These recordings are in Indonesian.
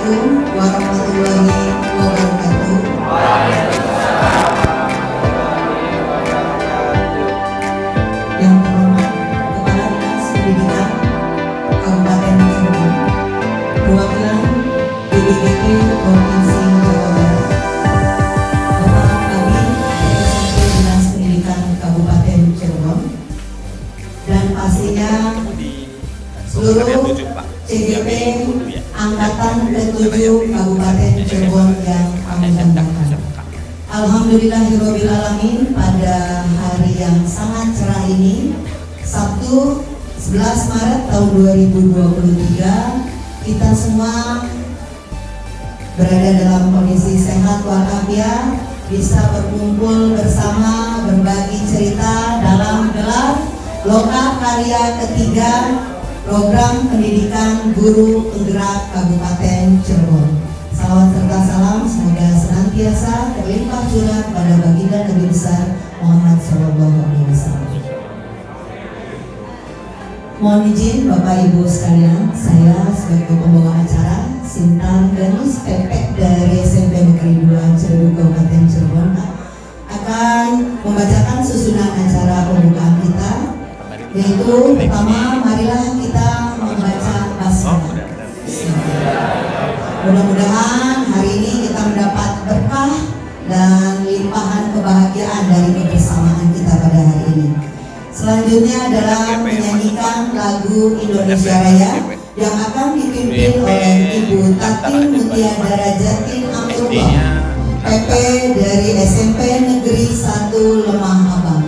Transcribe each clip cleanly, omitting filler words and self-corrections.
Assalamualaikum warahmatullahi wabarakatuh. Yang terhormat Kepala Dinas Pendidikan Kabupaten Cirebon, perwakilan BPDP Provinsi Jawa Barat, Bapak Kabid SMP Dinas Pendidikan Kabupaten Cirebon, dan pastinya seluruh CGP Angkatan ke-7 Kabupaten Cirebon yang kami banggakan. Alhamdulillahirrabbilalamin, pada hari yang sangat cerah ini, Sabtu 11 Maret tahun 2023, kita semua berada dalam kondisi sehat walafiat, bisa berkumpul bersama, berbagi cerita dalam gelar Lokakarya ketiga Program Pendidikan Guru Penggerak Kabupaten Cirebon. Salawat serta salam semoga senantiasa terlimpah curah pada baginda Nabi besar Muhammad SAW. Mohon izin Bapak Ibu sekalian, saya sebagai pembawa acara Sinta Ganis Pepek dari SMP Negeri 2 Ciledug Kabupaten Cirebon akan membacakan susunan acara pembukaan kita, yaitu pertama, marilah kita membaca basmalah. Mudah-mudahan hari ini kita mendapat berkah dan limpahan kebahagiaan dari kebersamaan kita pada hari ini. Selanjutnya adalah menyanyikan lagu Indonesia Raya yang akan dipimpin oleh Ibu Tatin Mutia Darajatin Amrullah, PP dari SMP Negeri 1 Lemah Abang.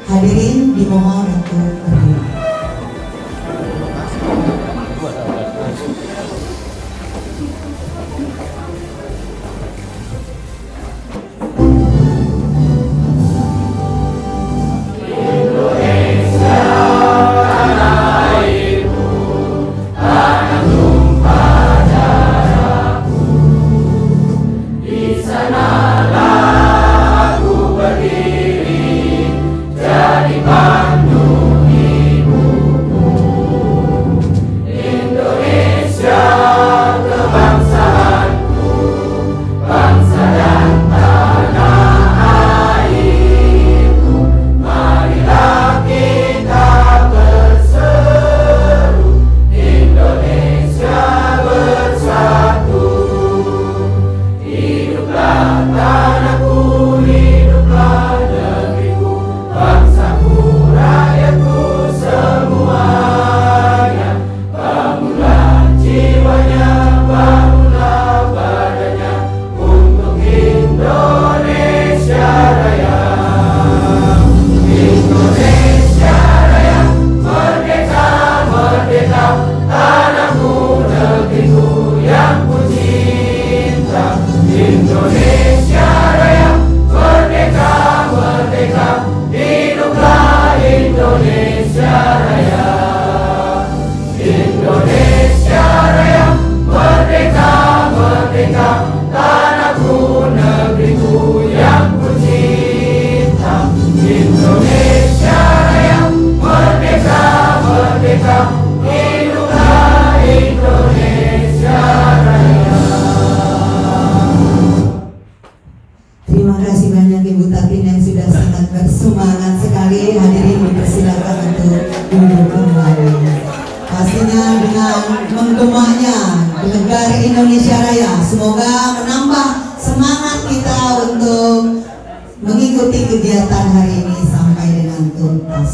Hadirin dimohon untuk berdiri. Terima kasih banyak Ibu Tatin yang sudah sangat bersemangat sekali. Hadirin dipersilakan untuk duduk kembali. Pastinya dengan menggemanya Gelar Indonesia Raya, semoga menambah semangat kita untuk mengikuti kegiatan hari ini sampai dengan tuntas.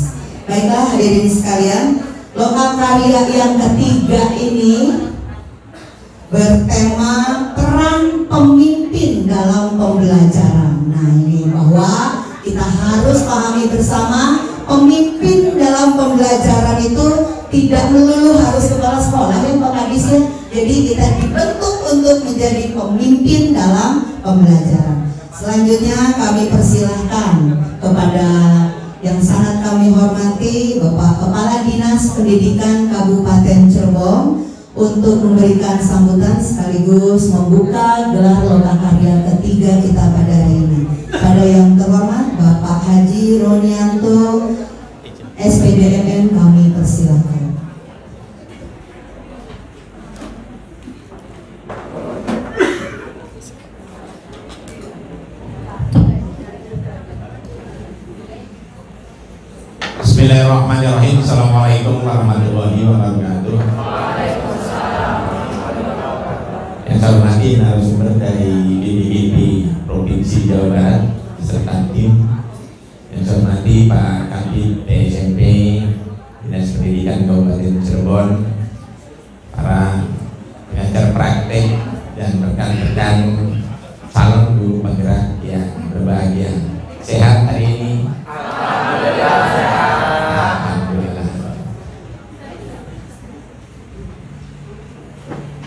Baiklah hadirin sekalian, Lokakarya yang ketiga ini bertema peran pemimpin dalam pembelajaran. Nah ini bahwa kita harus pahami bersama, pemimpin dalam pembelajaran itu tidak melulu harus kepala sekolah ya Pak Kadis ya. Jadi kita dibentuk untuk menjadi pemimpin dalam pembelajaran. Selanjutnya kami persilahkan kepada yang sangat kami hormati Bapak Kepala Dinas Pendidikan Kabupaten Cirebon untuk memberikan sambutan sekaligus membuka gelar Lokakarya ketiga kita pada hari ini. Pada yang terhormat Bapak Haji Ronianto SPDMM kami persilahkan. Assalamualaikum warahmatullahi wabarakatuh. Yang saya hormati narasumber dari BPKB Provinsi Jawa Barat beserta tim. Yang saya hormati Pak Kabid SMP Dinas Pendidikan Kabupaten Cirebon, para pengajar praktek dan rekan-rekan calon guru penggerak yang berbahagia. Sehat hari ini? Alhamdulillah sehat. Alhamdulillah.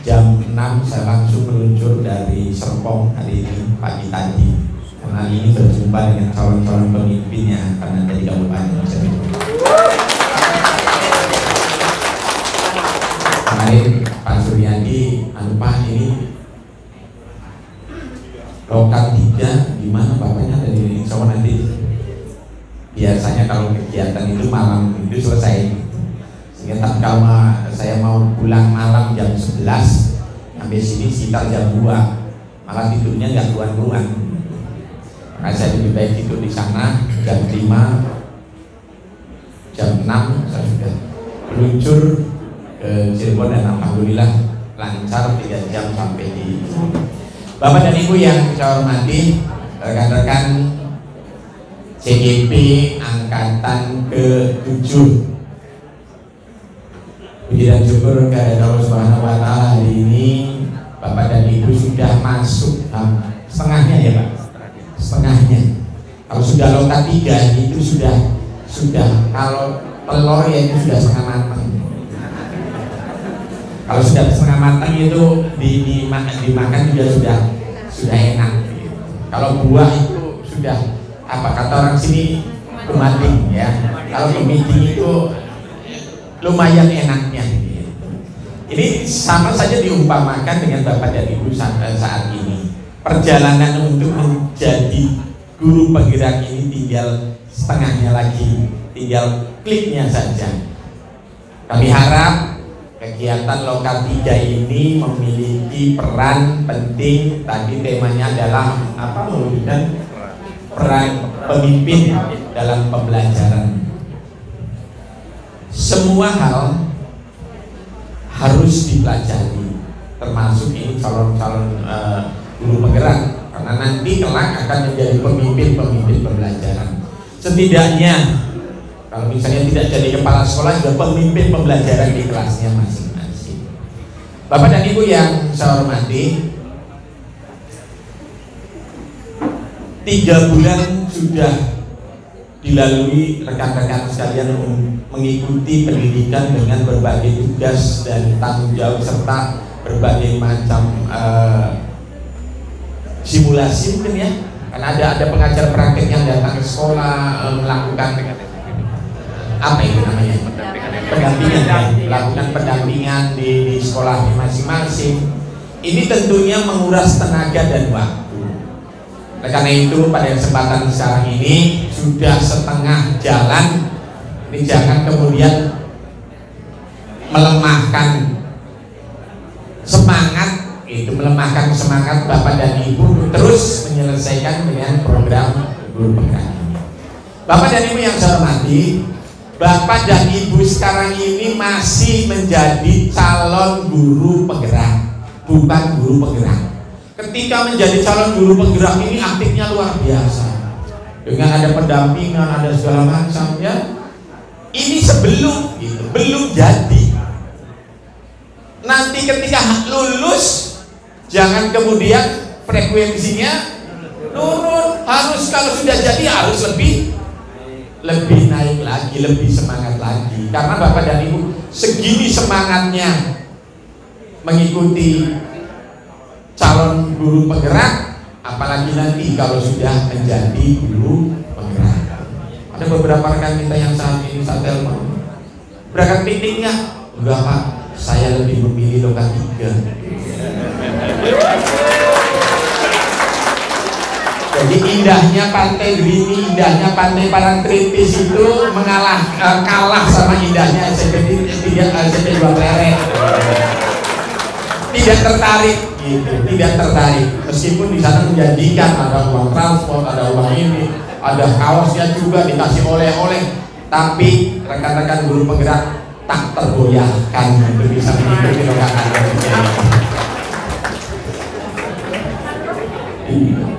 Jam 6 saya langsung meluncur dari Serpong hari ini pagi tadi, karena ini berjumpa dengan calon-calon pemimpin yang akan ada di Kabupaten Cirebon. Kemarin Pak Suryadi, Pak ini lokal 3 gimana bapaknya dari Insya nanti biasanya kalau kegiatan itu malam itu selesai, sehingga tak kalau saya mau pulang malam jam 11 sampai sini sekitar jam 2, malah tidurnya nggak keluar-keluar. Maka saya lebih baik tidur di sana jam 5, jam 6 saya sudah meluncur ke Cirebon dan alhamdulillah lancar 3 jam sampai di Bapak dan Ibu yang saya hormati, rekan-rekan CGP angkatan ke-7. Puji dan syukur kepada Allah Subhanahu wa taala, hari ini Bapak dan Ibu sudah masuk setengahnya ya Pak. Setengahnya. Kalau sudah lokat 3 itu sudah kalau telur ya itu sudah setengah matang. Kalau sudah setengah matang itu dimakan juga sudah enak. Kalau buah itu sudah apa kata orang sini kemating ya. Kalau kepiting itu lumayan enaknya. Ini sama saja diumpamakan dengan Bapak dan Ibu saat ini. Perjalanan untuk menjadi guru penggerak ini tinggal setengahnya lagi, tinggal kliknya saja. Kami harap kegiatan lokal 3 ini memiliki peran penting. Tadi temanya adalah apa? Mewujudkan peran pemimpin dalam pembelajaran. Semua hal harus dipelajari, termasuk ini calon-calon guru penggerak, karena nanti kelak akan menjadi pemimpin pembelajaran. Setidaknya kalau misalnya tidak jadi kepala sekolah, juga pemimpin pembelajaran di kelasnya masing-masing. Bapak dan Ibu yang saya hormati, 3 bulan sudah dilalui rekan-rekan sekalian mengikuti pendidikan dengan berbagai tugas dan tanggung jawab serta berbagai macam simulasi mungkin ya. Karena ada pengajar praktek yang datang ke sekolah melakukan apa itu namanya? Pendampingan ya, melakukan pendampingan di sekolah masing-masing. Ini tentunya menguras tenaga dan waktu. Karena itu pada kesempatan sekarang ini sudah setengah jalan, ini jangan kemudian melemahkan semangat, itu melemahkan semangat Bapak dan Ibu terus menyelesaikan dengan program guru penggerak ini. Bapak dan Ibu yang saya hormati, Bapak dan Ibu sekarang ini masih menjadi calon guru penggerak, bukan guru penggerak. Ketika menjadi calon guru penggerak ini aktifnya luar biasa, dengan ada pendampingan, ada segala macam ya. Ini sebelum gitu, belum jadi. Nanti ketika lulus, jangan kemudian frekuensinya turun. Harus kalau sudah jadi harus lebih naik lagi, lebih semangat lagi. Karena Bapak dan Ibu segini semangatnya mengikuti calon guru penggerak, apalagi nanti kalau sudah menjadi guru penggerak. Ada beberapa rekan kita yang saat ini saya telepon, berangkat meeting nggak? Enggak Pak, saya lebih memilih lokat 3. Jadi indahnya Pantai Drini, indahnya Pantai Parangtritis itu kalah sama indahnya SMP 2 Pleret. Tidak tertarik, gitu, tidak tertarik. Meskipun di sana menjanjikan ada uang transport, ada uang ini, ada kaosnya juga dikasih oleh-oleh. Tapi rekan-rekan guru penggerak tak tergoyahkan untuk bisa mengikuti rokaat yang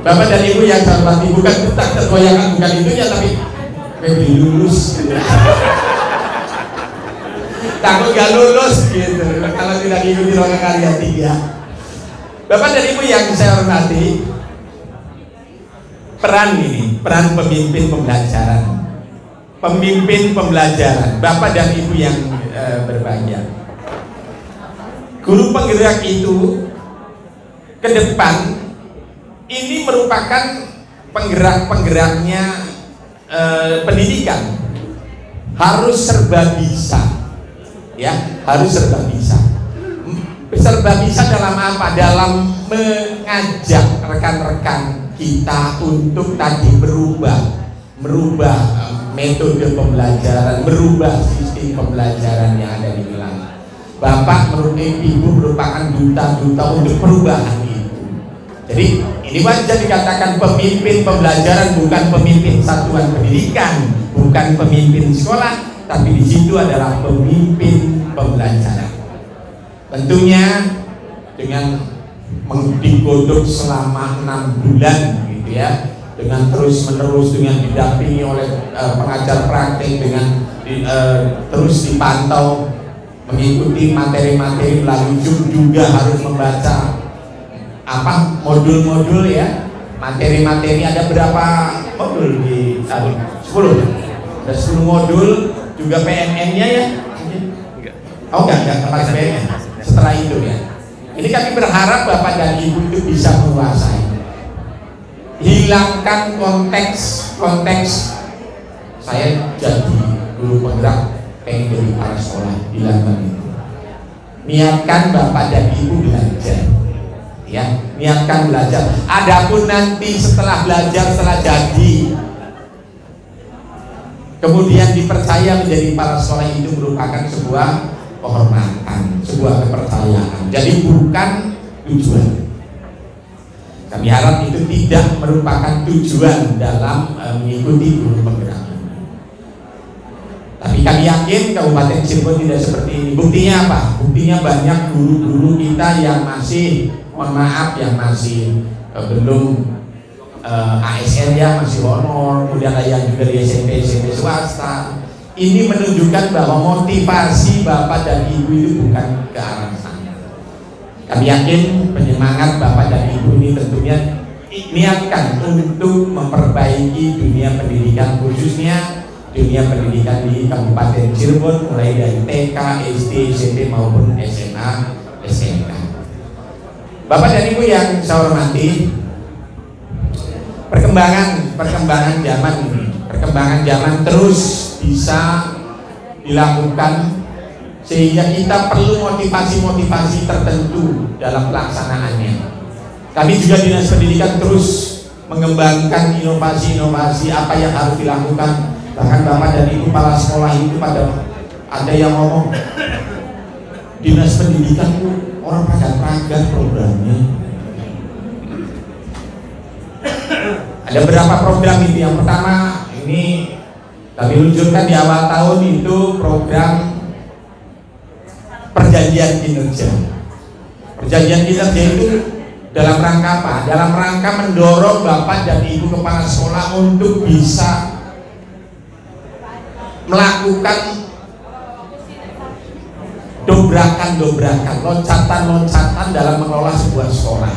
Bapak dan Ibu yang saya hormati, bukan tak tergoyahkan, bukan itu ya, tapi lebih lulus gitu. Takut gak lulus gitu kalau tidak ikuti rokaat yang 3. Bapak dan Ibu yang saya hormati, peran pemimpin pembelajaran, Bapak dan Ibu yang berbahagia, guru penggerak itu ke depan ini merupakan penggerak-penggeraknya pendidikan, harus serba bisa, ya, harus serba bisa. Serba bisa dalam apa? Dalam mengajak rekan-rekan kita untuk tadi merubah metode pembelajaran, merubah sistem pembelajaran yang ada di wilayah. Bapak menurut Ibu merupakan duta-duta untuk perubahan itu. Jadi ini wajar dikatakan pemimpin pembelajaran, bukan pemimpin satuan pendidikan, bukan pemimpin sekolah, tapi di situ adalah pemimpin pembelajaran. Tentunya dengan digodok selama 6 bulan gitu ya, dengan terus menerus, dengan didampingi oleh pengajar praktek, dengan terus dipantau, mengikuti materi-materi melalui Zoom, juga harus membaca modul-modul ya, materi-materi. Ada berapa modul di 10? Ada 10 modul, juga PNN-nya ya. Oh enggak pakai PNN setelah itu ya. Ini kami berharap Bapak dan Ibu itu bisa menguasai, hilangkan konteks saya jadi guru penggerak pengen jadi kepala sekolah, hilangkan itu. Niatkan Bapak dan Ibu belajar, ya, niatkan belajar. Adapun nanti setelah belajar, setelah jadi, kemudian dipercaya menjadi kepala sekolah, itu merupakan sebuah kehormatan, sebuah kepercayaan. Jadi bukan tujuan. Kami harap itu tidak merupakan tujuan dalam mengikuti guru penggerak. Tapi kami yakin Kabupaten Cirebon tidak seperti ini. Buktinya apa? Buktinya banyak guru-guru kita yang masih, mohon maaf, yang masih belum ASN ya, masih honor, kemudian ada yang juga di SMP swasta. Ini menunjukkan bahwa motivasi Bapak dan Ibu itu bukan ke arah sana. Kami yakin penyemangat Bapak dan Ibu ini tentunya niatkan untuk memperbaiki dunia pendidikan, khususnya dunia pendidikan di Kabupaten Cirebon, mulai dari TK, SD, SMP maupun SMA, SMK. Bapak dan Ibu yang saya hormati, perkembangan zaman terus bisa dilakukan, sehingga kita perlu motivasi tertentu dalam pelaksanaannya. Kami juga Dinas Pendidikan terus mengembangkan inovasi apa yang harus dilakukan. Bahkan Bapak dan Ibu kepala sekolah itu ada yang ngomong, Dinas Pendidikan itu orang pragat programnya. Ada berapa program itu? Yang pertama ini kami luncurkan di awal tahun itu program perjanjian kinerja. Perjanjian kinerja itu dalam rangka apa? Dalam rangka mendorong Bapak dan Ibu kepala sekolah untuk bisa melakukan dobrakan, loncatan dalam mengelola sebuah sekolah.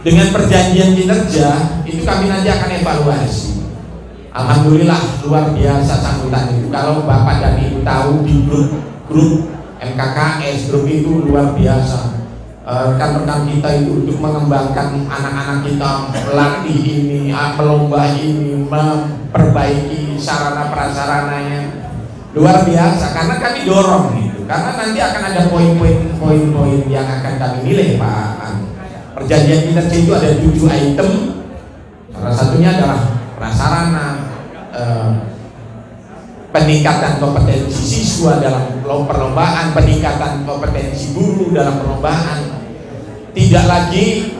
Dengan perjanjian kinerja itu kami nanti akan evaluasi. Alhamdulillah luar biasa sambutan itu. Kalau Bapak dan Ibu tahu di grup MKKS, grup itu luar biasa. Rekan-rekan kita itu untuk mengembangkan anak-anak kita, melatih ini, melomba ini, memperbaiki sarana prasarananya, luar biasa. Karena kami dorong itu, karena nanti akan ada poin-poin yang akan kami nilai Pak. Perjanjian kinerja itu ada 7 item. Salah satunya adalah prasarana, peningkatan kompetensi siswa dalam perlombaan, peningkatan kompetensi guru dalam perlombaan. Tidak lagi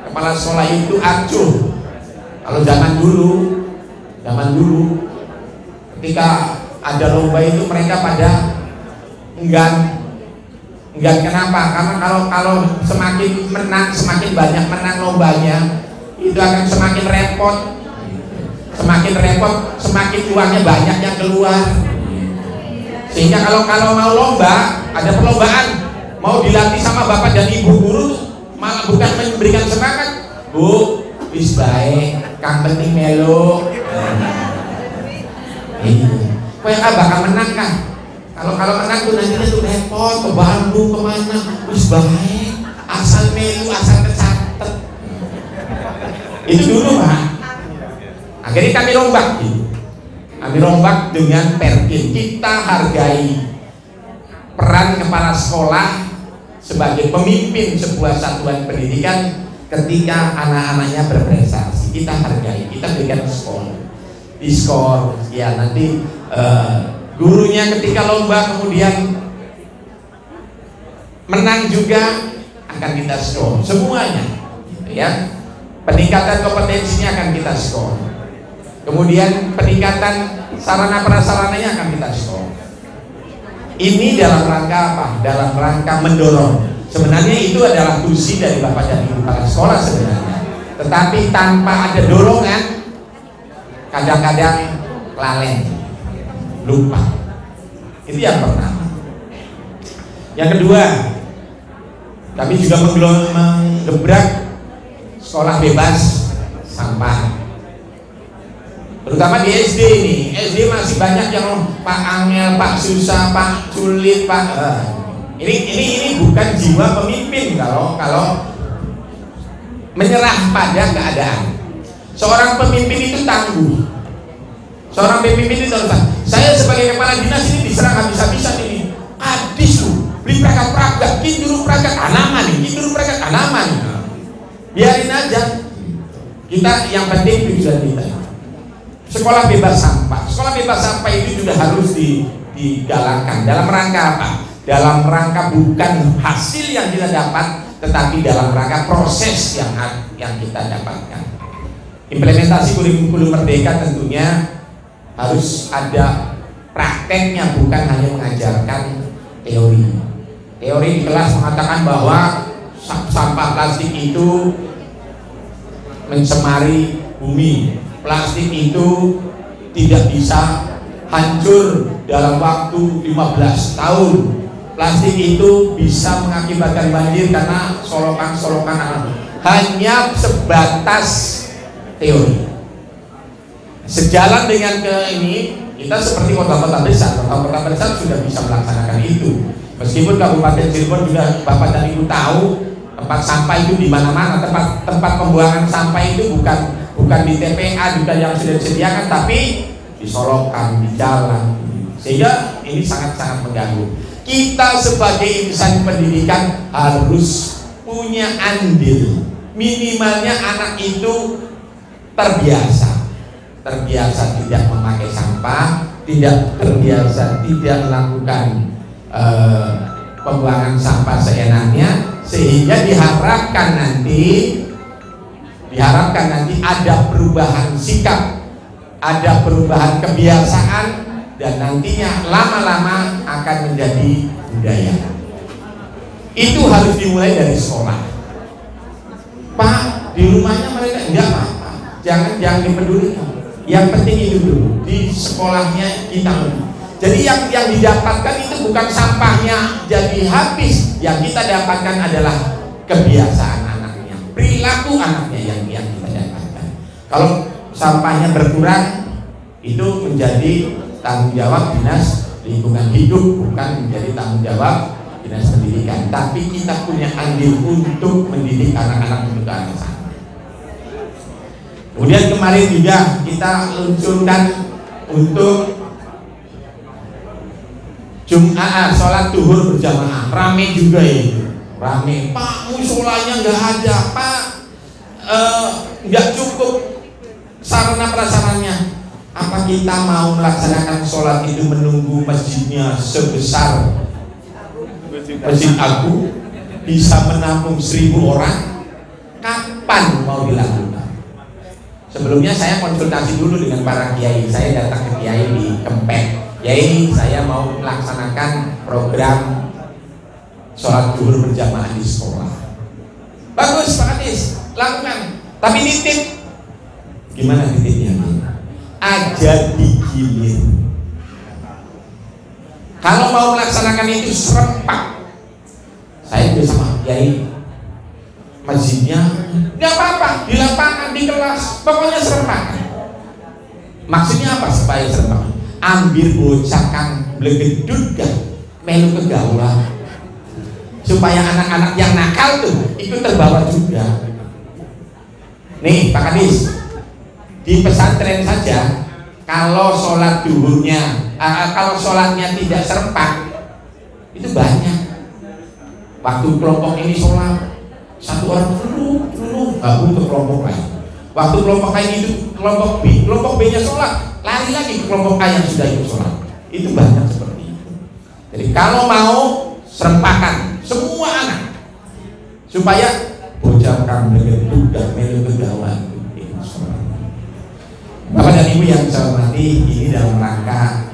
kepala sekolah itu acuh. Kalau zaman dulu ketika ada lomba itu mereka pada enggan. Kenapa? Karena kalau semakin menang, semakin banyak menang lombanya, itu akan semakin repot. Semakin repot, semakin uangnya banyak yang keluar. Sehingga kalau mau lomba, ada perlombaan, mau dilatih sama bapak dan ibu guru, malah bukan memberikan semangat. Bu, wis baik, kang penting melo. Kowe bakal menang kan? Kalau menang tuh nantinya tuh repot, ke Bandung kemana? Wis baik, asal melu, asal kecatet. Itu dulu Pak. Akhirnya kami rombak gitu. Kami rombak dengan Perkin. Kita hargai peran kepala sekolah sebagai pemimpin sebuah satuan pendidikan ketika anak-anaknya berprestasi. Kita hargai, kita berikan skor. Di skor, ya nanti gurunya ketika lomba kemudian menang juga akan kita skor semuanya, ya. Peningkatan kompetensinya akan kita skor. Kemudian peningkatan sarana prasarananya akan kita skor. Ini dalam rangka apa? Dalam rangka mendorong. Sebenarnya itu adalah tusi dari bapak dan ibu kepala sekolah sebenarnya. Tetapi tanpa ada dorongan, kadang-kadang lalai, lupa. Itu yang pertama. Yang kedua, kami juga menggebrak sekolah bebas sampah. Terutama di SD ini. SD masih banyak yang Pak Angel, Pak Susah, Pak Sulit, Pak. Ini bukan jiwa pemimpin kalau menyerah pada keadaan. Seorang pemimpin itu tangguh. Seorang pemimpin itu harus. Saya sebagai kepala dinas ini diserang habis-habisan ini. Kadis lu, beli prakat, kinduru prakat anaman nih, kinduru prakat anaman. Biarin aja. Kita yang penting tujuan kita. Sekolah bebas sampah. Sekolah bebas sampah itu juga harus digalakkan. Dalam rangka apa? Dalam rangka bukan hasil yang kita dapat, tetapi dalam rangka proses yang kita dapatkan. Implementasi kurikulum merdeka tentunya harus ada prakteknya, bukan hanya mengajarkan teori. Teori di kelas mengatakan bahwa sampah plastik itu mencemari bumi. Plastik itu tidak bisa hancur dalam waktu 15 tahun. Plastik itu bisa mengakibatkan banjir karena solokan-solokan alam. Hanya sebatas teori. Sejalan dengan ini, kita seperti kota-kota besar. Kota-kota besar sudah bisa melaksanakan itu. Meskipun Kabupaten Cirebon juga Bapak dan Ibu tahu tempat sampah itu di mana-mana. Tempat pembuangan sampah itu bukan di TPA juga yang sudah disediakan, tapi di solokan, di jalan. Sehingga ini sangat-sangat mengganggu. Kita sebagai insan pendidikan harus punya andil. Minimalnya anak itu terbiasa tidak memakai sampah, tidak terbiasa tidak melakukan pembuangan sampah seenaknya, sehingga diharapkan nanti ada perubahan sikap, ada perubahan kebiasaan, dan nantinya lama-lama akan menjadi budaya. Itu harus dimulai dari sekolah. Pak, di rumahnya mereka enggak apa-apa, jangan dipedulikan. Yang penting itu dulu di sekolahnya kita. Jadi yang didapatkan itu bukan sampahnya jadi habis, yang kita dapatkan adalah kebiasaan anaknya, perilaku anaknya yang kita dapatkan. Kalau sampahnya berkurang, itu menjadi tanggung jawab dinas lingkungan hidup, bukan menjadi tanggung jawab dinas pendidikan. Tapi kita punya andil untuk mendidik anak-anak untuk ke arah sana. Kemudian kemarin juga kita luncurkan untuk Jum'ah, sholat duhur berjamaah. Rame juga itu, rame. Pak, musolanya nggak ada, Pak, nggak cukup sarana prasarannya. Apa kita mau melaksanakan sholat itu menunggu masjidnya sebesar Masjid Agung, bisa menampung 1000 orang? Kapan mau dilakukan? Sebelumnya saya konsultasi dulu dengan para kiai. Saya datang ke kiai di Kempek. Yai, saya mau melaksanakan program sholat zuhur berjamaah di sekolah. Bagus Pak Kadis, lakukan. Tapi nitip. Gimana nitipnya? Aja digilir. Kalau mau melaksanakan itu serempak. Saya juga sama Yai, masjidnya nggak apa-apa, di lapangan, di kelas, pokoknya serempak. Maksudnya apa supaya serempak? Ambil bocah kang blegedut gak melu kegaulan, supaya anak-anak yang nakal tuh ikut terbawa juga. Nih Pak Kadis, di pesantren saja kalau sholat duhurnya, kalau sholatnya tidak serempak, itu banyak. Waktu kelompok ini sholat, satu orang dulu untuk kelompok lain. Waktu kelompok lain itu kelompok B-nya sholat, lari lagi ke kelompok A yang sudah ikut sholat. Itu banyak seperti itu. Jadi kalau mau serempakan semua anak, supaya bocah kang begitu dan melu kegawan ikut sholat. Bapak dan Ibu yang saya hormati, ini dalam rangka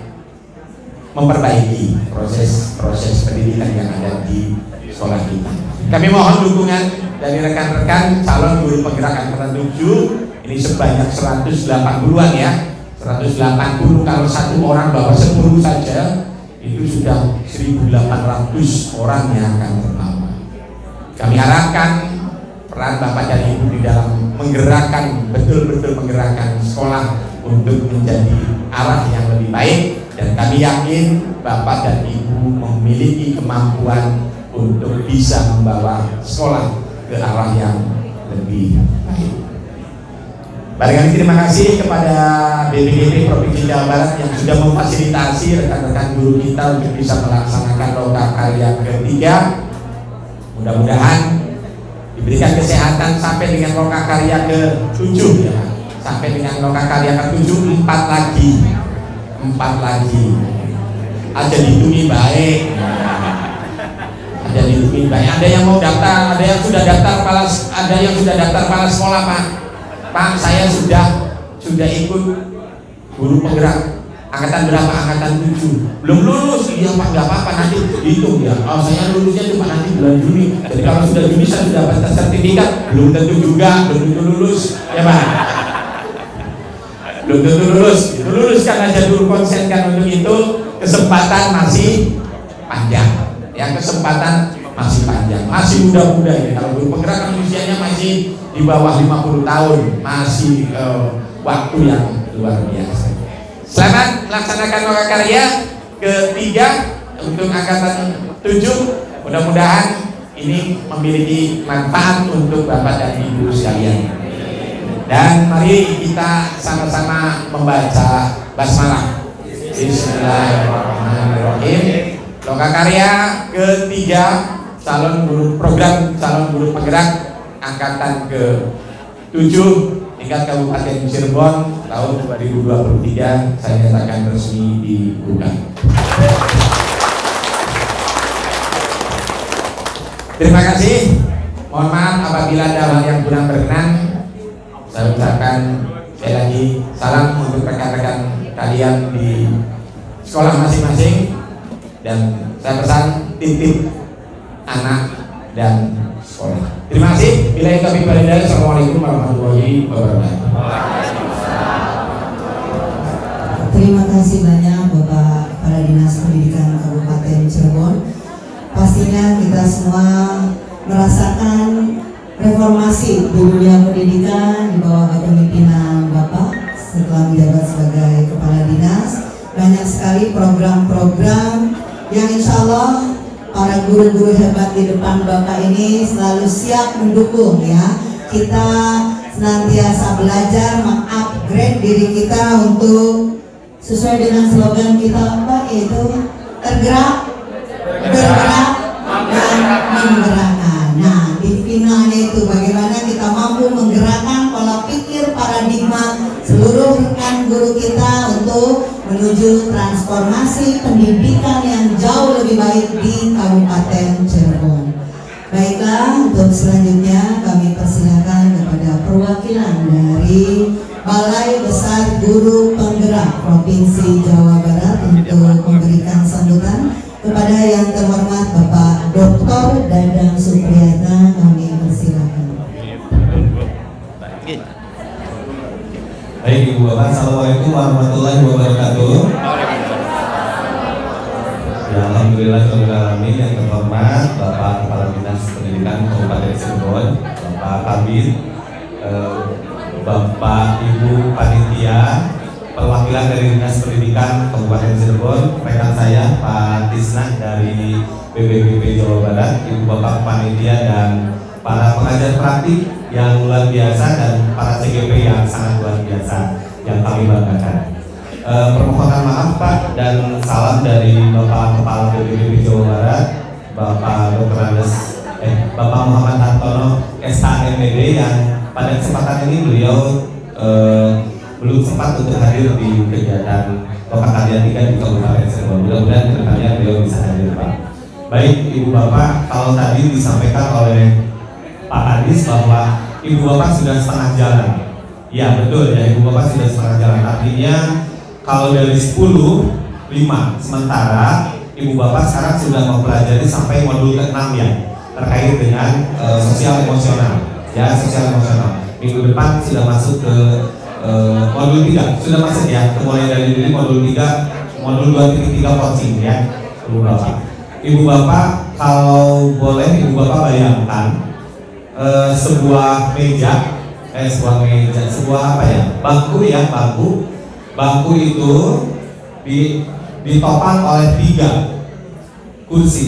memperbaiki proses pendidikan yang ada di sekolah kita. Kami mohon dukungan dari rekan-rekan calon guru penggerak angkatan 7. Ini sebanyak 180-an ya. 180 kalau satu orang bawa 10 saja, itu sudah 1.800 orang yang akan terbawa. Kami harapkan peran Bapak dan Ibu di dalam menggerakkan, betul-betul menggerakkan sekolah untuk menjadi arah yang lebih baik, dan kami yakin Bapak dan Ibu memiliki kemampuan untuk bisa membawa sekolah ke arah yang lebih baik. Barangkali terima kasih kepada BPDB Provinsi Jawa Barat yang sudah memfasilitasi rekan-rekan guru kita untuk bisa melaksanakan lokakarya ketiga. Mudah-mudahan diberikan kesehatan sampai dengan lokakarya ke-7 ya. Sampai dengan lokakarya ke-7 4 lagi. Aja ditunggu baik. Aja ditunggu baik. Ada yang mau daftar, ada yang sudah daftar kepala sekolah, Pak. Pak, saya sudah ikut guru penggerak angkatan berapa? Angkatan 7. Belum lulus. Iya Pak, nggak apa-apa, nanti hitung ya. Oh, saya lulusnya cuma nanti bulan Juni. Jadi kalau sudah Juni saya sudah dapat sertifikat. Belum tentu lulus ya Pak. Belum tentu lulus. Itu luluskan aja dulu, konsenkan untuk itu. Kesempatan masih panjang. Ya, kesempatan masih panjang. Masih muda-muda ya. Kalau guru penggerak kan usianya masih di bawah 50 tahun, masih waktu yang luar biasa. Selamat melaksanakan lokakarya ketiga untuk angkatan 7. Mudah-mudahan ini memiliki manfaat untuk Bapak dan Ibu sekalian. Dan mari kita sama-sama membaca basmalah. Bismillahirrahmanirrahim. Lokakarya ketiga program calon guru penggerak angkatan ke-7 tingkat Kabupaten Cirebon tahun 2023 saya nyatakan resmi dibuka. Terima kasih. Mohon maaf apabila ada hal yang kurang berkenan. Saya ucapkan sekali lagi salam untuk rekan-rekan kalian di sekolah masing-masing, dan saya pesan titip anak dan sekolah. Terima kasih. Billahi taufiq wal hidayah. Assalamualaikum warahmatullahi wabarakatuh. Terima kasih banyak Bapak Kepala Dinas Pendidikan Kabupaten Cirebon. Pastinya kita semua merasakan reformasi di dunia pendidikan di bawah kepemimpinan Bapak setelah menjabat sebagai Kepala Dinas. Banyak sekali program-program yang insya Allah para guru-guru hebat di depan Bapak ini selalu siap mendukung ya. Kita senantiasa belajar mengupgrade diri kita untuk sesuai dengan slogan kita apa, yaitu tergerak, bergerak, dan menggerakkan. Nah, di finalnya itu bagaimana kita mampu menggerakkan pola pikir paradigma seluruh rekan guru kita untuk menuju transformasi pendidikan yang jauh lebih baik di Kabupaten Cirebon. Baiklah, untuk selanjutnya kami persilakan kepada perwakilan dari Balai Besar Guru Penggerak Provinsi Jawa Barat untuk Kepada yang terhormat Bapak Dr. Dadang Supriyatna kami persilakan. Baik Ibu Bapak, Assalamualaikum warahmatullahi wabarakatuh. Ya, Alhamdulillah yang terhormat Bapak Kepala Dinas Pendidikan Kabupaten Cirebon, Bapak Kabid, Bapak Ibu Panitia, perwakilan dari Dinas Pendidikan Kabupaten Cirebon, rekan saya Pak Tisna dari BPBP Jawa Barat, Ibu Bapak Panitia dan para pengajar praktik yang luar biasa dan para CGP yang sangat luar biasa yang kami banggakan. Permohonan maaf Pak dan salam dari Bapak Kepala BPBP Jawa Barat, Bapak Dr. Bapak Muhammad Hartono SHMPD yang pada kesempatan ini beliau belum sempat untuk hadir di kegiatan Lokakarya 3 di Kabupaten Cirebon. Mudah-mudahan kedepannya beliau bisa hadir Pak. Baik Ibu Bapak, kalau tadi disampaikan oleh Pak Adis bahwa Ibu Bapak sudah setengah jalan. Ya betul ya, Ibu Bapak sudah setengah jalan. Artinya kalau dari 10, 5. Sementara Ibu Bapak sekarang sudah mempelajari sampai modul ke-6 ya, terkait dengan sosial emosional. Ya, sosial emosional. Minggu depan sudah masuk ke modul 3, sudah masuk ya, mulai dari diri modul 3, modul 2.3 coaching ya, Ibu Bapak. Ibu Bapak, kalau boleh Ibu Bapak bayangkan sebuah meja, sebuah apa ya, bangku ya, bangku itu ditopang oleh 3 kursi,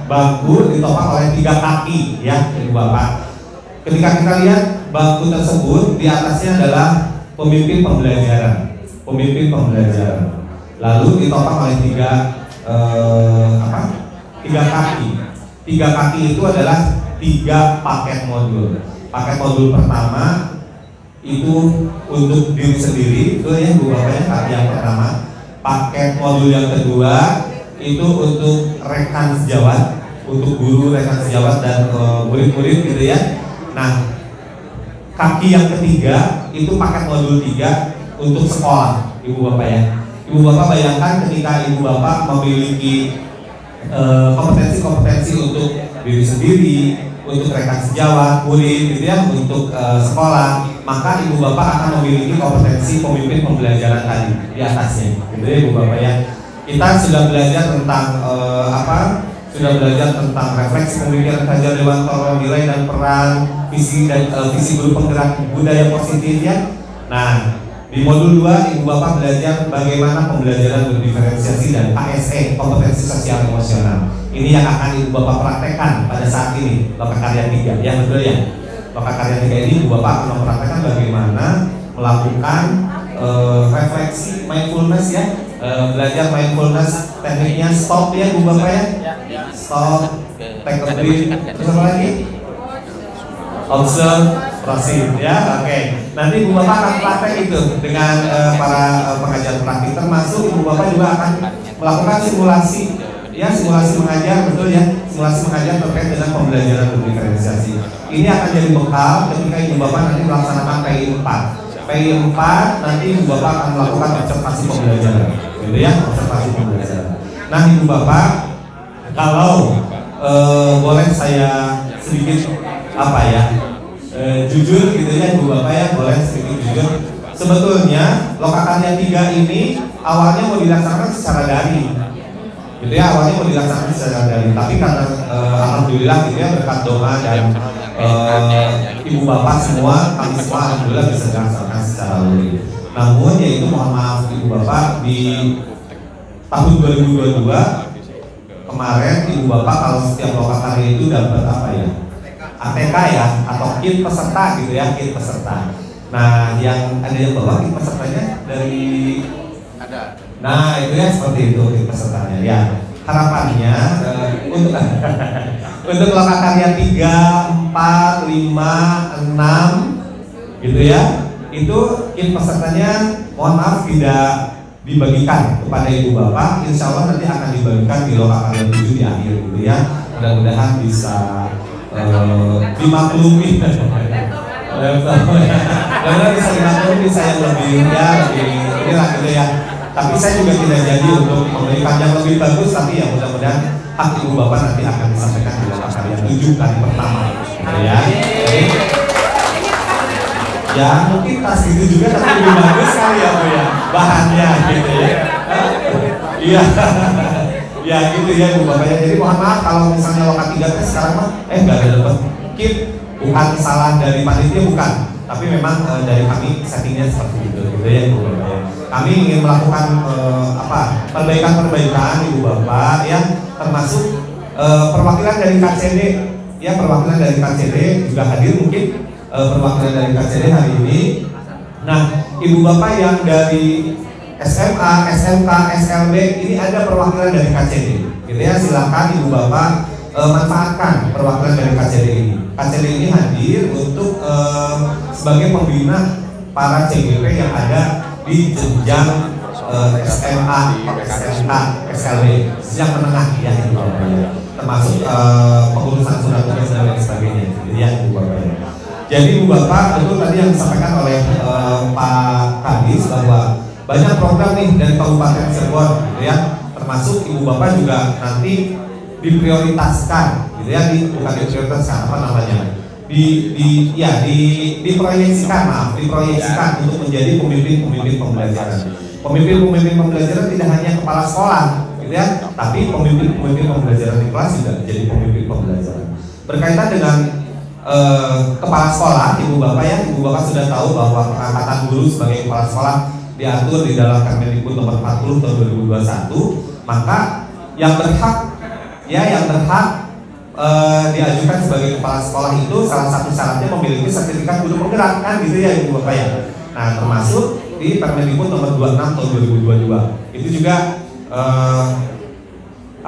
bangku ditopang oleh 3 kaki ya, Ibu Bapak. Ketika kita lihat bangku tersebut, di atasnya adalah pemimpin pembelajaran, lalu ditopang oleh 3 kaki. 3 kaki itu adalah 3 paket modul. Paket modul pertama itu untuk diri sendiri, itu ya Bu Bapak ya, yang pertama. Paket modul yang kedua itu untuk rekan sejawat, untuk guru, rekan sejawat dan murid-murid gitu ya. Nah, kaki yang ketiga itu paket modul 3 untuk sekolah, Ibu Bapak ya. Ibu Bapak bayangkan ketika Ibu Bapak memiliki kompetensi-kompetensi untuk diri sendiri, untuk rekan sejawat, murid gitu ya, untuk sekolah, maka Ibu Bapak akan memiliki kompetensi pemimpin pembelajaran tadi di atasnya, gitu ya Ibu Bapak ya. Kita sudah belajar tentang sudah belajar tentang refleksi pemikiran kajian Dewan Toro, nilai dan peran, visi guru penggerak budaya positif ya. Nah, di modul 2 Ibu Bapak belajar bagaimana pembelajaran berdiferensiasi dan KSE, kompetensi sosial emosional. Ini yang akan Ibu Bapak praktekkan pada saat ini, Lokakarya 3 ya, betul ya. Lokakarya 3 ini Ibu Bapak akan mempraktekkan bagaimana melakukan refleksi mindfulness ya, belajar mindfulness, tekniknya stop ya Ibu Bapak ya. Stop, take a breath, terus apa lagi? Observe, proceed ya, oke. Nanti Ibu Bapak akan praktek itu dengan para pengajar praktik, termasuk Ibu Bapak juga akan melakukan simulasi ya, simulasi mengajar, betul ya, simulasi mengajar terkait dengan pembelajaran berdiferensiasi. Ini akan jadi bekal ketika Ibu Bapak nanti melaksanakan PI 4. PI 4 nanti Ibu Bapak akan melakukan observasi pembelajaran, gitu ya, observasi pembelajaran. Nah Ibu Bapak, kalau boleh saya sedikit jujur gitu ya Ibu Bapak ya, boleh sedikit jujur. Sebetulnya Lokakarya 3 ini awalnya mau dilaksanakan secara daring, gitu ya, awalnya mau dilaksanakan secara daring. Tapi karena alhamdulillah gitu ya, berkat doa dan Ibu Bapak semua, kami semua alhamdulillah bisa dilaksanakan secara luring. Namun yaitu mohon maaf Ibu Bapak, di tahun 2022 kemarin Ibu Bapak kalau setiap Lokakarya itu dapat apa ya, ATK ya, atau kit peserta gitu ya, kit peserta. Nah, yang ada yang bawa kit pesertanya dari ada. Nah, itu ya seperti itu kit pesertanya ya. Harapannya untuk untuk Lokakarya 3, 4, 5, 6 gitu ya. Itu kit pesertanya mohon maaf tidak dibagikan kepada Ibu Bapak, insya Allah nanti akan dibagikan di Lokakarya 7 di akhir gitu ya. Mudah-mudahan bisa dimaklumi. Mudah-mudahan bisa dimaklumi, saya lebih inilah gitu ya. Tapi saya juga tidak jadi untuk memberikan yang lebih bagus, tapi ya mudah-mudahan hak ibu bapak nanti akan disampaikan di loka karya 7 kali pertama, gitu ya. Jadi, ya mungkin tas gitu juga tapi lebih bagus kali ya Bu ya bahannya gitu ya. Iya. Ya gitu ya Bu Bapak ya. Jadi mohon maaf kalau misalnya loka 3 sekarang mah nggak ada dapat. Mungkin bukan salah dari panitia, bukan, tapi memang dari kami settingnya seperti itu gitu ya Bu Bapak ya. Kami ingin melakukan perbaikan Ibu Bapak ya, termasuk perwakilan dari KCD ya, perwakilan dari KCD juga hadir mungkin. Perwakilan dari KCD hari ini. Nah, Ibu Bapak yang dari SMA, SMK, SLB ini ada perwakilan dari KCD, gitu ya. Silakan Ibu Bapak manfaatkan perwakilan dari KCD ini. KCD ini hadir untuk sebagai pembina para CGP yang ada di jenjang SMA, SMK, SLB, jenjang menengah ya Ibu Bapak ya. Termasuk pengurusan surat tugas dan lain sebagainya, gitu ya Ibu Bapak ya. Jadi Ibu Bapak, betul tadi yang disampaikan oleh Pak Kadis bahwa banyak program nih dari Kabupaten Cirebon, gitu ya. Termasuk Ibu Bapak juga nanti diprioritaskan, gitu ya, bukan diprioritaskan apa namanya, diproyeksikan untuk menjadi pemimpin pembelajaran. Pemimpin pembelajaran tidak hanya kepala sekolah, gitu ya, tapi pemimpin pembelajaran di kelas juga jadi pemimpin pembelajaran. Berkaitan dengan kepala sekolah, Ibu Bapak ya, Ibu Bapak sudah tahu bahwa pengangkatan guru sebagai kepala sekolah diatur di dalam Permendikbud nomor 40 tahun 2021. Maka yang berhak diajukan sebagai kepala sekolah itu salah satu syaratnya memiliki sertifikat guru penggerak, kan gitu ya Ibu Bapak ya. Nah, termasuk di Permendikbud nomor 26 tahun 2022 itu juga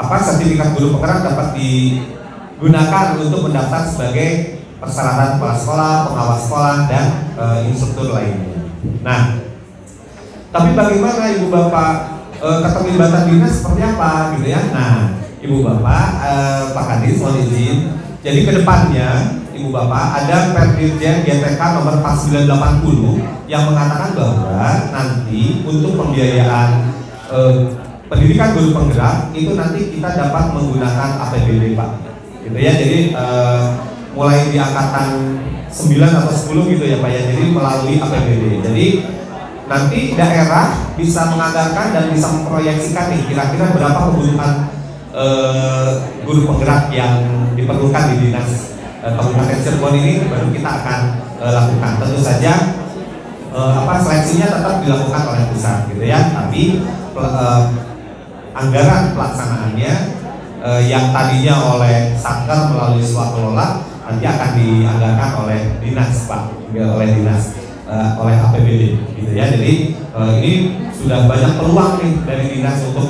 sertifikat guru penggerak dapat digunakan untuk mendaftar sebagai persyaratan kepala sekolah, pengawas sekolah, dan instruktur lainnya. Nah, tapi bagaimana Ibu Bapak keterlibatan dinas seperti apa gitu ya? Nah, Ibu Bapak, Pak Kadis mohon izin. Jadi kedepannya Ibu Bapak ada Perdirjen GTK nomor 4980 yang mengatakan bahwa nanti untuk pembiayaan pendidikan guru penggerak itu nanti kita dapat menggunakan APBD Pak. Gitu ya. Jadi mulai di angkatan 9 atau 10 gitu ya Pak ya, jadi melalui APBD. Jadi nanti daerah bisa menganggarkan dan bisa memproyeksikan nih kira-kira berapa kebutuhan guru penggerak yang diperlukan di dinas Kabupaten Cirebon ini, baru kita akan lakukan. Tentu saja seleksinya tetap dilakukan oleh pusat gitu ya, tapi anggaran pelaksanaannya yang tadinya oleh Satker melalui swakelola nanti akan dianggarkan oleh dinas Pak, oleh dinas, oleh APBD gitu ya. Jadi ini sudah banyak peluang nih dari dinas untuk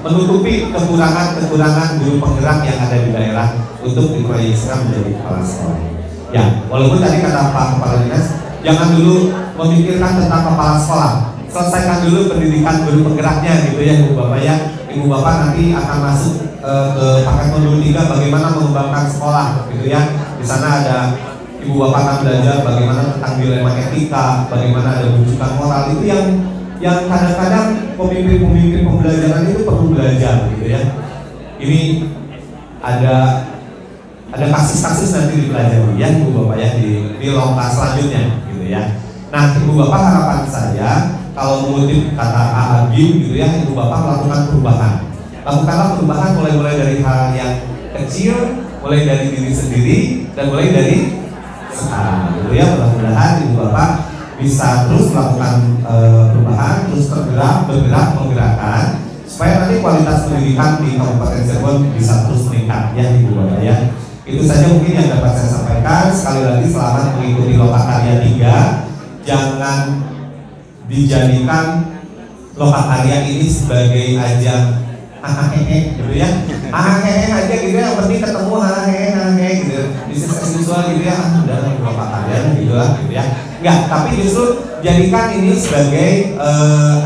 menutupi kekurangan guru penggerak yang ada di daerah untuk diproyeksikan menjadi kepala sekolah. Ya, walaupun tadi kata Pak Kepala Dinas, jangan dulu memikirkan tentang kepala sekolah, selesaikan dulu pendidikan guru penggeraknya gitu ya Ibu Bapak ya. Ibu Bapak nanti akan masuk ke paket modul 3 bagaimana mengembangkan sekolah gitu ya. Di sana ada Ibu Bapak akan belajar bagaimana tentang dilema etika, bagaimana ada rujukan moral, itu yang kadang-kadang pemimpin pembelajaran itu perlu belajar gitu ya. Ini ada kasus-kasus nanti dipelajari ya Ibu Bapak ya di loka selanjutnya gitu ya. Nah Ibu Bapak, harapan saya kalau mengutip kata Agim gitu ya, Ibu Bapak melakukan perubahan. Lakukanlah perubahan mulai dari hal yang kecil, mulai dari diri sendiri, dan mulai dari sekarang gitu ya. Mudah-mudahan Ibu Bapak bisa terus melakukan perubahan, terus menggerakkan supaya nanti kualitas pendidikan di Kabupaten Cirebon bisa terus meningkat ya Ibu Bapak ya. Itu saja mungkin yang dapat saya sampaikan. Sekali lagi selamat mengikuti Loka Karya 3. Jangan dijadikan Loka Karya ini sebagai ajang hahaha gitu ya, hahaha aja gitu ya, yang penting ketemu hahaha gitu, bisnis as usual gitu ya, udah Loka Karya gitu lah gitu ya. Enggak, tapi justru jadikan ini sebagai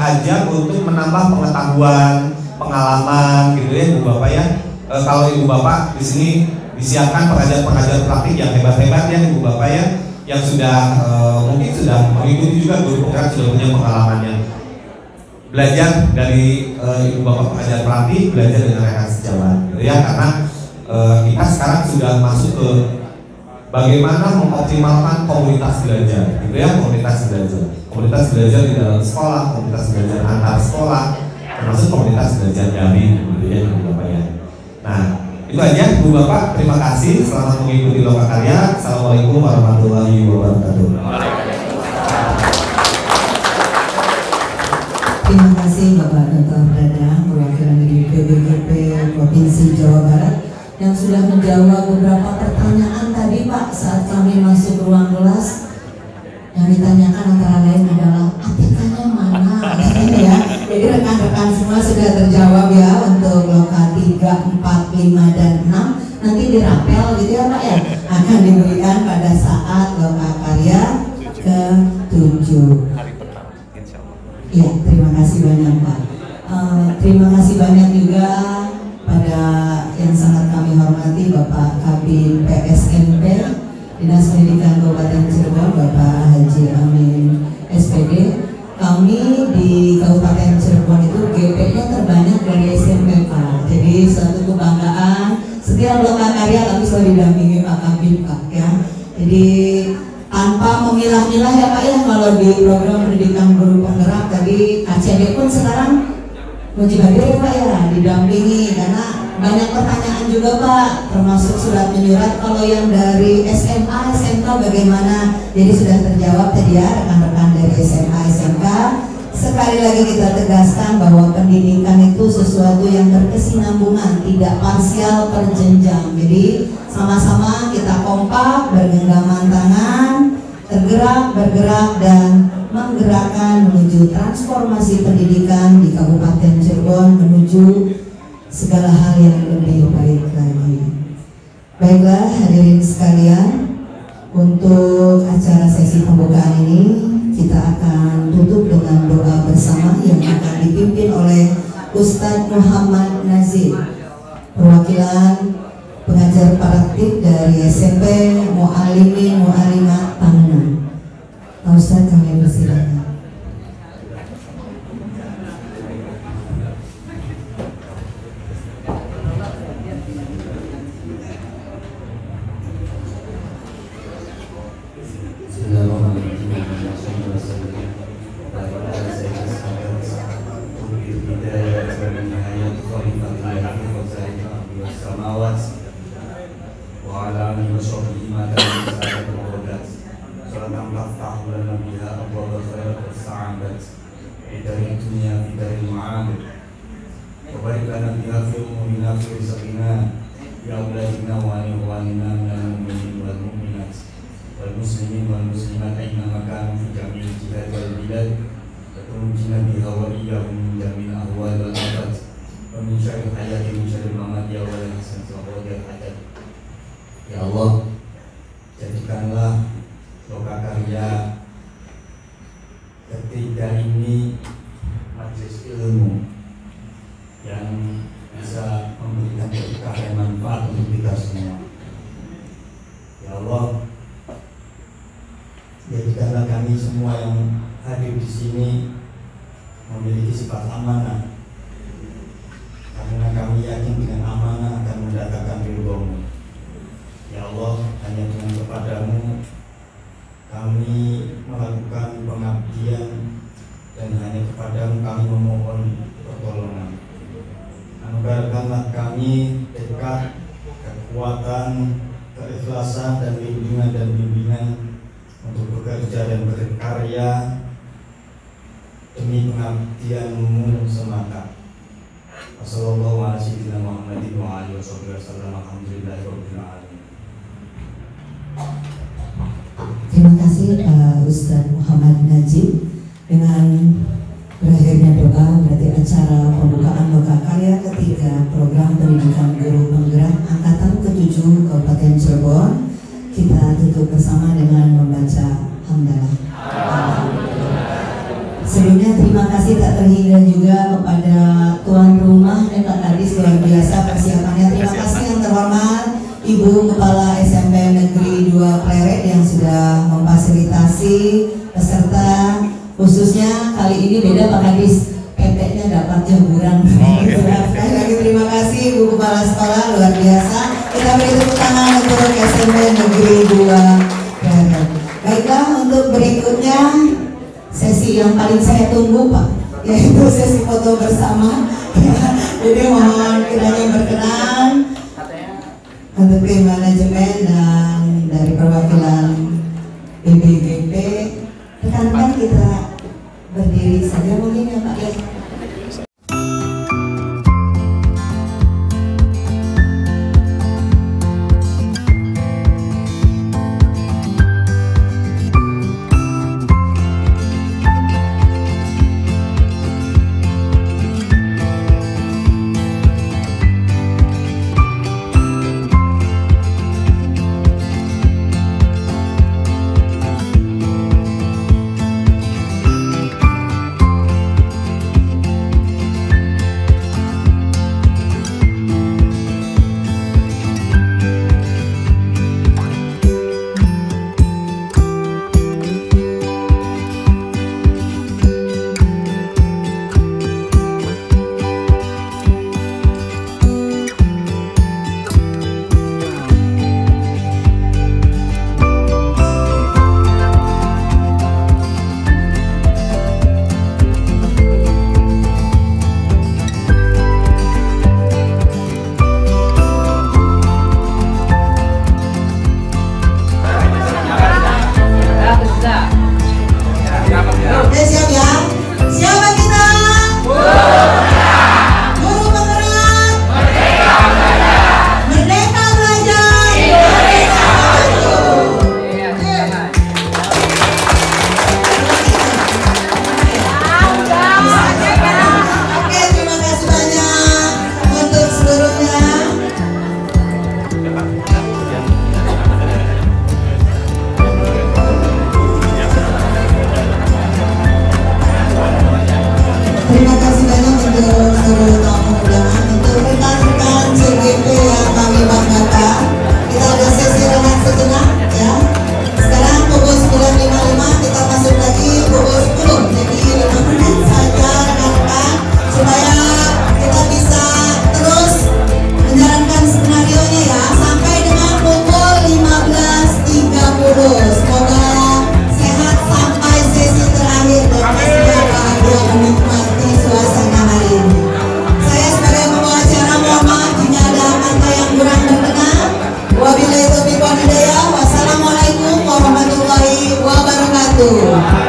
ajang untuk menambah pengetahuan, pengalaman gitu ya Ibu Bapak ya. Kalau Ibu Bapak di sini disiapkan pengajar praktik yang hebat-hebat ya Ibu Bapak ya, yang sudah mungkin sudah mengikuti juga guru penggerak, sudah punya pengalamannya. Belajar dari Ibu Bapak pengajar praktik, belajar dengan rekan sejawat. gitu ya, karena kita sekarang sudah masuk ke bagaimana mengoptimalkan komunitas belajar, gitu ya, komunitas belajar di dalam sekolah, komunitas belajar antar sekolah, termasuk komunitas belajar daring, gitu ya, Ibu Bapak ya. Nah, itu aja, Bu Bapak. Terima kasih. Selamat mengikuti Lokakarya. Assalamualaikum warahmatullahi wabarakatuh. Terima kasih Bapak Dr. Dadang, perwakilan dari PBGP Provinsi Jawa Barat yang sudah menjawab beberapa pertanyaan tadi Pak saat kami masuk ruang kelas. Yang ditanyakan antara lain adalah ATK-nya mana, ya. Jadi rekan-rekan semua sudah terjawab ya untuk loka 3, 4, 5 dan 6. Nanti dirapel gitu ya Pak ya, akan diberikan pada saat Lokakarya ke-7. Ya, terima kasih banyak Pak. Terima kasih banyak juga pada yang sangat kami hormati Bapak Kabin PSMP Dinas Pendidikan Kabupaten Cirebon, Bapak Haji Amin SPD. Kami di Kabupaten Cirebon itu GP-nya terbanyak dari SMP Pak. Jadi suatu kebanggaan. Setiap Lokakarya kami selalu didampingi Pak Kabin Pak ya. Jadi tanpa memilah-milah ya Pak ya, kalau di program pendidikan guru penggerak tadi KCD pun sekarang wajib hadir ya Pak ya, didampingi karena banyak pertanyaan juga Pak, termasuk surat menyurat. Kalau yang dari SMA, SMK bagaimana? Jadi sudah terjawab tadi ya rekan-rekan dari SMA, SMK. Sekali lagi kita tegaskan bahwa pendidikan itu sesuatu yang berkesinambungan, tidak parsial per jenjang. Jadi sama-sama kita kompak, bergenggaman tangan, bergerak dan menggerakkan menuju transformasi pendidikan di Kabupaten Cirebon menuju segala hal yang lebih baik lagi. Baiklah hadirin sekalian, untuk acara sesi pembukaan ini kita akan tutup dengan doa bersama yang akan dipimpin oleh Ustadz Muhammad Nazib, perwakilan pengajar praktik dari SMP Mu'alimin Mu'alimat Tangerang. Pak Ustadz, kami persilakan. Ya Allah, jadikanlah Lokakarya ketiga ini majelis ilmu yang bisa memberikan berkah dan manfaat untuk kita semua. Ya Allah, jadikanlah kami semua yang hadir di sini memiliki sifat amanah, karena kami yakin dengan amanah akan mendatangkan ridho-Mu. Ya Allah, hanya dengan kepadamu kami melakukan pengabdian dan hanya kepadamu kami memohon pertolongan. Anugerahkanlah kami tekad, kekuatan, keikhlasan dan bimbingan untuk bekerja dan berkarya demi pengabdian-Mu semata. Wassalamualaikum warahmatullahi wabarakatuh. Terima kasih Pak Ustadz Muhammad Najib. Dengan berakhirnya doa berarti acara pembukaan Lokakarya ketiga program pendidikan guru penggerak angkatan ke-7 Kabupaten Cirebon kita tutup bersama dengan membaca hamdalah. Sebelumnya terima kasih tak terhingga juga kepada tuan rumah dan Pak Kadis, luar biasa persiapannya. Terima kasih yang terhormat Ibu Kepala SMP Negeri 2 Pleret yang sudah memfasilitasi peserta, khususnya kali ini beda Pak Kadis, PP-nya dapat jemuran. Sekali lagi terima kasih Ibu Kepala Sekolah luar biasa. Kita beri tepuk tangan untuk SMP Negeri 2 Barat. Baiklah, untuk berikutnya sesi yang paling saya tunggu Pak, yaitu sesi foto bersama. Jadi mohon kiranya berkenan untuk tim manajemen dan dari perwakilan BBBP, rekan-rekan kita berdiri saja mungkin ya Pak ya. Terima kasih banyak untuk seluruh tamu undangan, untuk rekan-rekan CGP yang kami banggakan. Kita ada sesi rehat sejenak ya. Sekarang pukul 9.55 kita masuk lagi pukul 10. Jadi 5 menit saja rekan-rekan supaya kita bisa terus menjalankan skenario-nya ya sampai dengan pukul 15.30. Semoga sehat sampai sesi terakhir dan pastinya bahagia menikmati suasana hari ini. Saya sebagai pembawa acara mohon maaf jika ada kata yang kurang berkenan. Wabillahi taufiq wal hidayah. Wassalamualaikum warahmatullahi wabarakatuh.